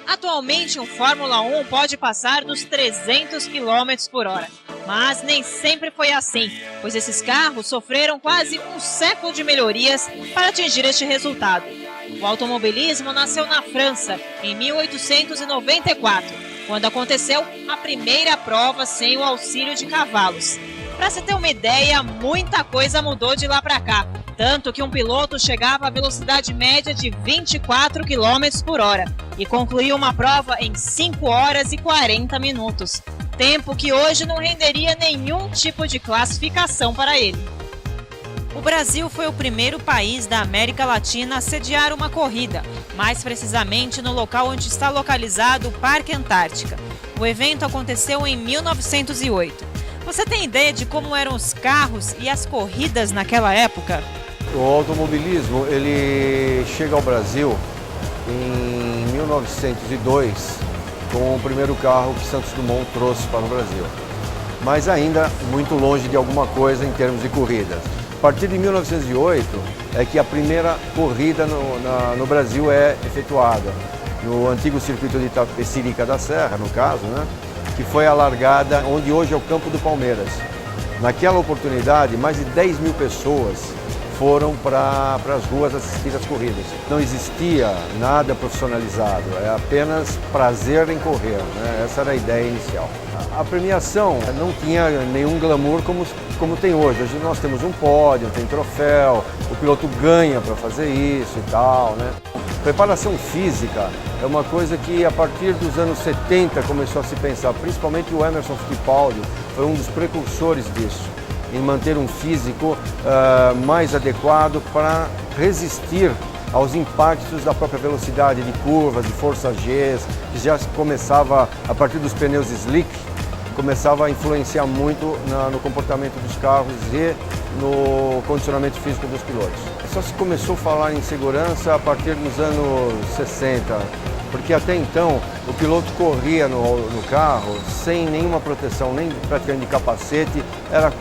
Atualmente, um Fórmula 1 pode passar dos 300 km por hora. Mas nem sempre foi assim, pois esses carros sofreram quase um século de melhorias para atingir este resultado. O automobilismo nasceu na França, em 1894, quando aconteceu a primeira prova sem o auxílio de cavalos. Para se ter uma ideia, muita coisa mudou de lá para cá, tanto que um piloto chegava à velocidade média de 24 km por hora e concluiu uma prova em 5 horas e 40 minutos, tempo que hoje não renderia nenhum tipo de classificação para ele. O Brasil foi o primeiro país da América Latina a sediar uma corrida, mais precisamente no local onde está localizado o Parque Antártica. O evento aconteceu em 1908. Você tem ideia de como eram os carros e as corridas naquela época? O automobilismo ele chega ao Brasil em 1902 com o primeiro carro que Santos Dumont trouxe para o Brasil, mas ainda muito longe de alguma coisa em termos de corridas. A partir de 1908 é que a primeira corrida no Brasil é efetuada, no antigo circuito de Itapecerica da Serra, no caso, né, que foi a largada onde hoje é o Campo do Palmeiras. Naquela oportunidade, mais de 10 mil pessoas foram para as ruas assistir às corridas. Não existia nada profissionalizado, é apenas prazer em correr, né? Essa era a ideia inicial. A premiação não tinha nenhum glamour como tem hoje. Hoje nós temos um pódio, tem troféu, o piloto ganha para fazer isso e tal, né? Preparação física é uma coisa que a partir dos anos 70 começou a se pensar, principalmente o Emerson Fittipaldi foi um dos precursores disso, em manter um físico mais adequado para resistir aos impactos da própria velocidade de curvas, de força Gs, que já começava, a partir dos pneus slick, começava a influenciar muito no comportamento dos carros e no condicionamento físico dos pilotos. Só se começou a falar em segurança a partir dos anos 60, porque até então o piloto corria no carro sem nenhuma proteção, nem praticamente de capacete, era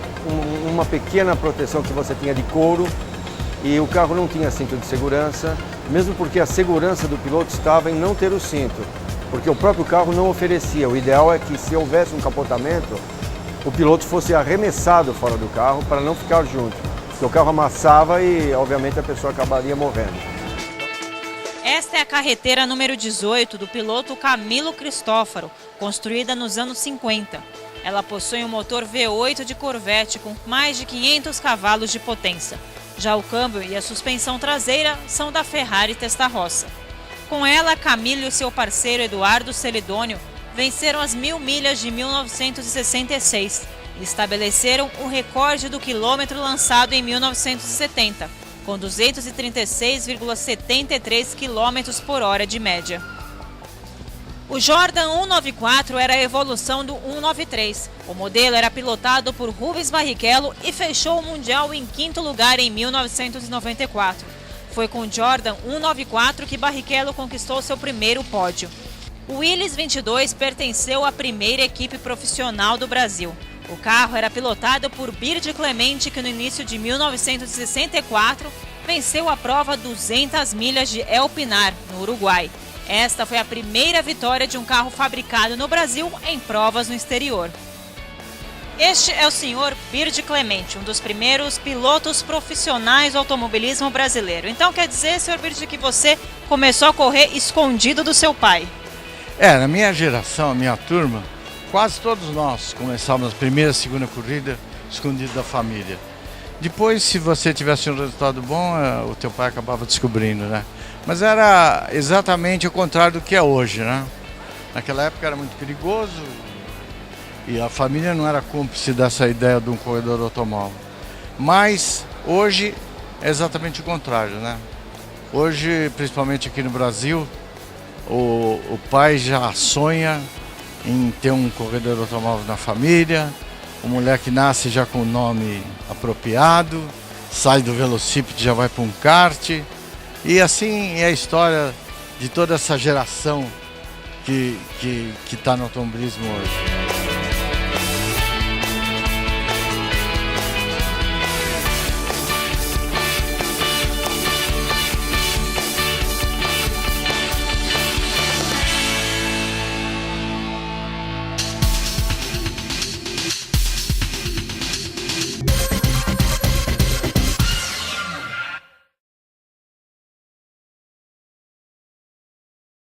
uma pequena proteção que você tinha de couro e o carro não tinha cinto de segurança, mesmo porque a segurança do piloto estava em não ter o cinto, porque o próprio carro não oferecia. O ideal é que se houvesse um capotamento, o piloto fosse arremessado fora do carro para não ficar junto, porque o carro amassava e obviamente a pessoa acabaria morrendo. Esta é a carreteira número 18 do piloto Camilo Cristófaro, construída nos anos 50. Ela possui um motor V8 de Corvette com mais de 500 cavalos de potência. Já o câmbio e a suspensão traseira são da Ferrari Testarossa. Com ela, Camilo e seu parceiro Eduardo Celidônio venceram as 1000 milhas de 1966 e estabeleceram o recorde do quilômetro lançado em 1970, com 236,73 km por hora de média. O Jordan 194 era a evolução do 193. O modelo era pilotado por Rubens Barrichello e fechou o Mundial em 5º lugar em 1994. Foi com o Jordan 194 que Barrichello conquistou seu primeiro pódio. O Willys 22 pertenceu à primeira equipe profissional do Brasil. O carro era pilotado por Bird Clemente, que no início de 1964 venceu a prova 200 milhas de El Pinar, no Uruguai. Esta foi a primeira vitória de um carro fabricado no Brasil em provas no exterior. Este é o senhor Bird Clemente, um dos primeiros pilotos profissionais do automobilismo brasileiro. Então quer dizer, senhor Bird, que você começou a correr escondido do seu pai? Na minha geração, a minha turma, quase todos nós começávamos a primeira e segunda corrida escondido da família. Depois, se você tivesse um resultado bom, o teu pai acabava descobrindo, né? Mas era exatamente o contrário do que é hoje, né? Naquela época era muito perigoso e a família não era cúmplice dessa ideia de um corredor automóvel. Mas hoje é exatamente o contrário, né? Hoje, principalmente aqui no Brasil, o pai já sonha em ter um corredor automóvel na família, o moleque nasce já com o nome apropriado, sai do velocípede, já vai para um kart, e assim é a história de toda essa geração que está no automobilismo hoje.